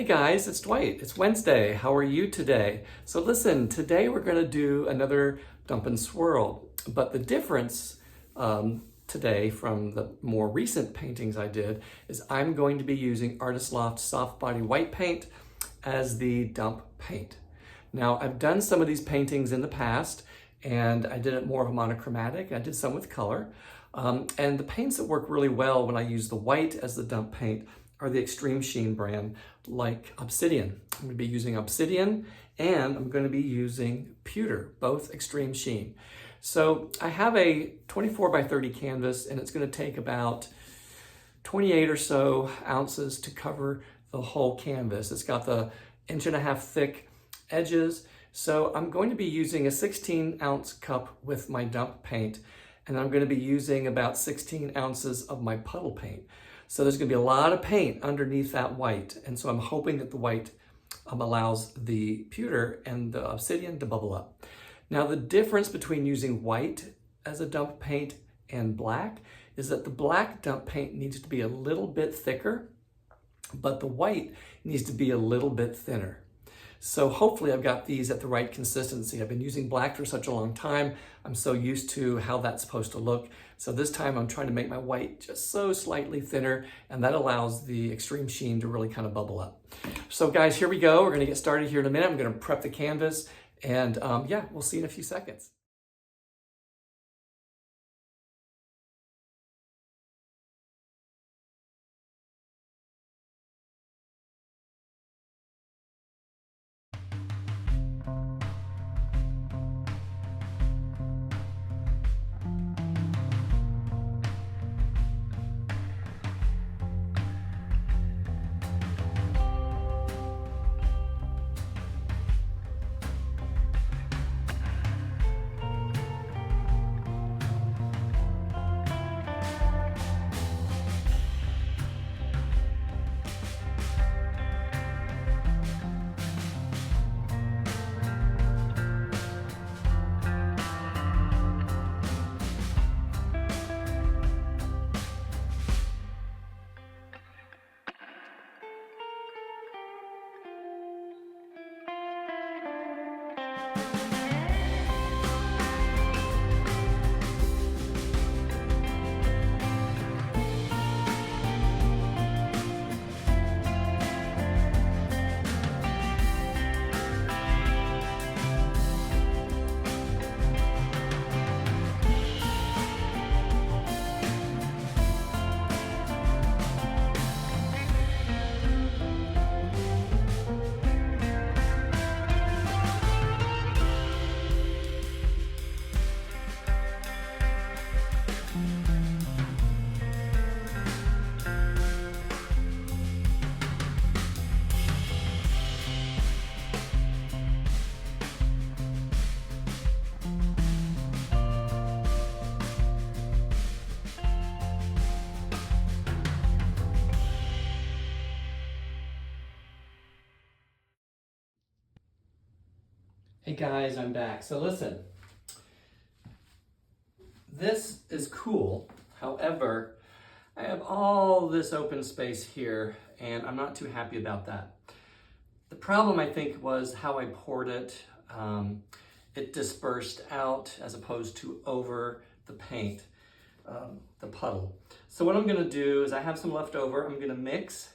Hey guys, it's Dwight. It's Wednesday. How are you today? So listen, today we're going to do another dump and swirl. But the difference today from the more recent paintings I did is I'm going to be using Artist Loft Soft Body White Paint as the dump paint. Now I've done some of these paintings in the past and I did it more of a monochromatic. I did some with color. And the paints that work really well when I use the white as the dump paint are the Extreme Sheen brand, like Obsidian. I'm going to be using Obsidian and I'm going to be using Pewter, both Extreme Sheen. So I have a 24 by 30 canvas and it's going to take about 28 or so ounces to cover the whole canvas. It's got the 1.5 inch thick edges. So I'm going to be using a 16-ounce cup with my dump paint, and I'm going to be using about 16 ounces of my puddle paint. So there's going to be a lot of paint underneath that white, and so I'm hoping that the white allows the pewter and the obsidian to bubble up. Now the difference between using white as a dump paint and black is that the black dump paint needs to be a little bit thicker, but the white needs to be a little bit thinner. So hopefully I've got these at the right consistency. I've been using black for such a long time. I'm so used to how that's supposed to look. So this time I'm trying to make my white just so slightly thinner, and that allows the Extreme Sheen to really kind of bubble up. So guys, here we go. We're gonna get started here in a minute. I'm gonna prep the canvas, and yeah, we'll see in a few seconds. Hey guys, I'm back. So listen, this is cool. However, I have all this open space here and I'm not too happy about that. The problem I think was how I poured it. It dispersed out as opposed to over the paint, the puddle. So what I'm gonna do is I have some left over. I'm gonna mix.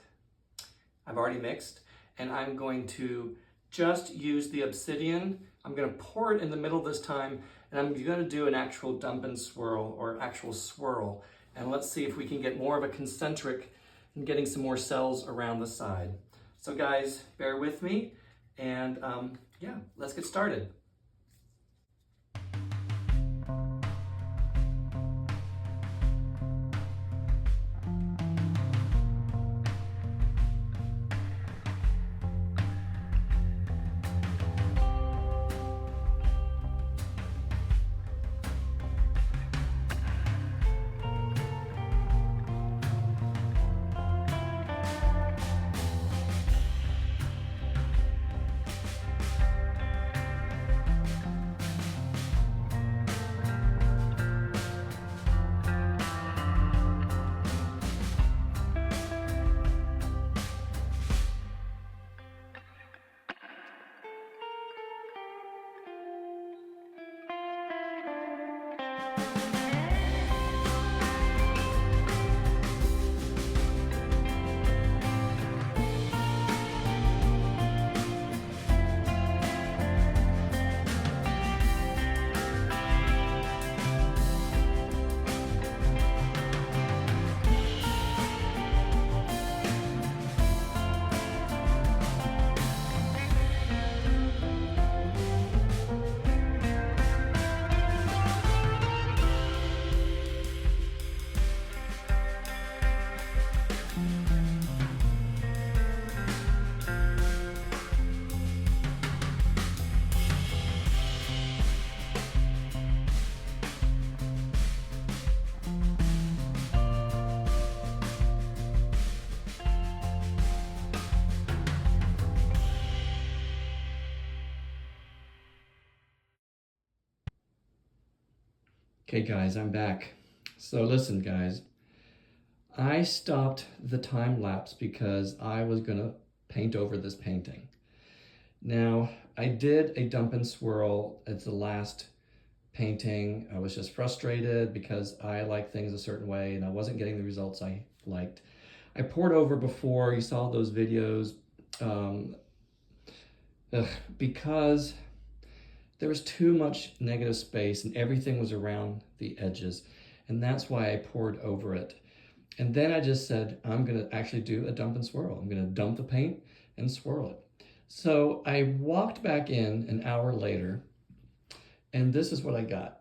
I've already mixed, and I'm going to just use the obsidian. I'm gonna pour it in the middle this time, and I'm gonna do an actual dump and swirl, or actual swirl. And let's see if we can get more of a concentric and getting some more cells around the side. So guys, bear with me, and yeah, let's get started. Okay guys, I'm back. So listen guys, I stopped the time lapse because I was gonna paint over this painting. Now, I did a dump and swirl. It's the last painting. I was just frustrated because I like things a certain way and I wasn't getting the results I liked. I poured over before, you saw those videos, because there was too much negative space and everything was around the edges. And that's why I poured over it. And then I just said, I'm gonna actually do a dump and swirl. I'm gonna dump the paint and swirl it. So I walked back in an hour later and this is what I got.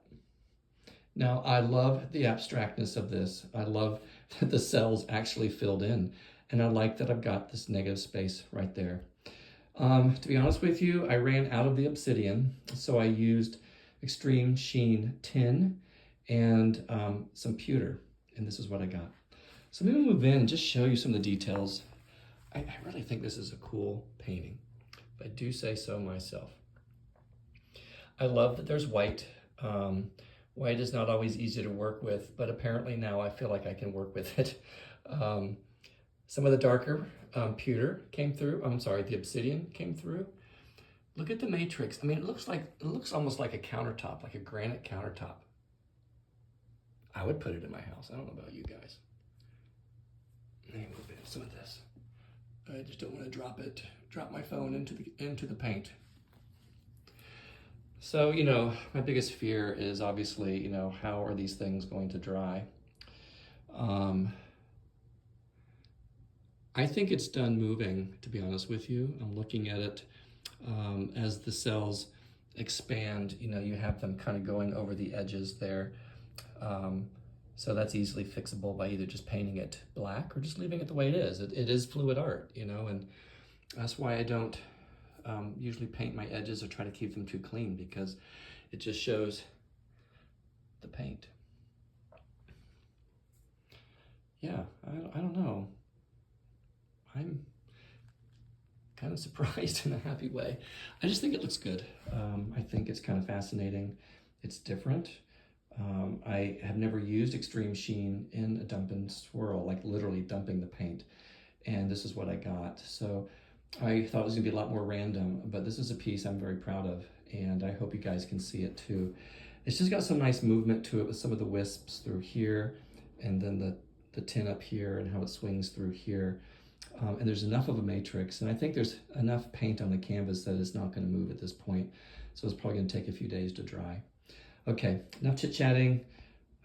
Now I love the abstractness of this. I love that the cells actually filled in. And I like that I've got this negative space right there. To be honest with you, I ran out of the obsidian, so I used extreme sheen tin and some pewter, and this is what I got. So let me move in and just show you some of the details. I really think this is a cool painting, if I do say so myself. I love that there's white. White is not always easy to work with, but apparently now I feel like I can work with it. Some of the darker pewter came through. I'm sorry, the obsidian came through. Look at the matrix. I mean, it looks almost like a countertop, like a granite countertop. I would put it in my house. I don't know about you guys. Let me move in some of this. I just don't want to drop my phone into the paint. So, you know, my biggest fear is obviously, you know, how are these things going to dry? I think it's done moving, to be honest with you. I'm looking at it as the cells expand, you know, you have them kind of going over the edges there. So that's easily fixable by either just painting it black or just leaving it the way it is. It is fluid art, you know, and that's why I don't usually paint my edges or try to keep them too clean, because it just shows the paint. Yeah, I don't know. I'm kind of surprised in a happy way. I just think it looks good. I think it's kind of fascinating. It's different. I have never used extreme sheen in a dump and swirl, like literally dumping the paint. And this is what I got. So I thought it was gonna be a lot more random, but this is a piece I'm very proud of, and I hope you guys can see it too. It's just got some nice movement to it with some of the wisps through here, and then the tin up here and how it swings through here. And there's enough of a matrix, and I think there's enough paint on the canvas that it's not gonna move at this point. So it's probably gonna take a few days to dry. Okay, enough chit-chatting.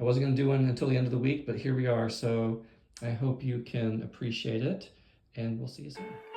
I wasn't gonna do one until the end of the week, but here we are. So I hope you can appreciate it, and we'll see you soon.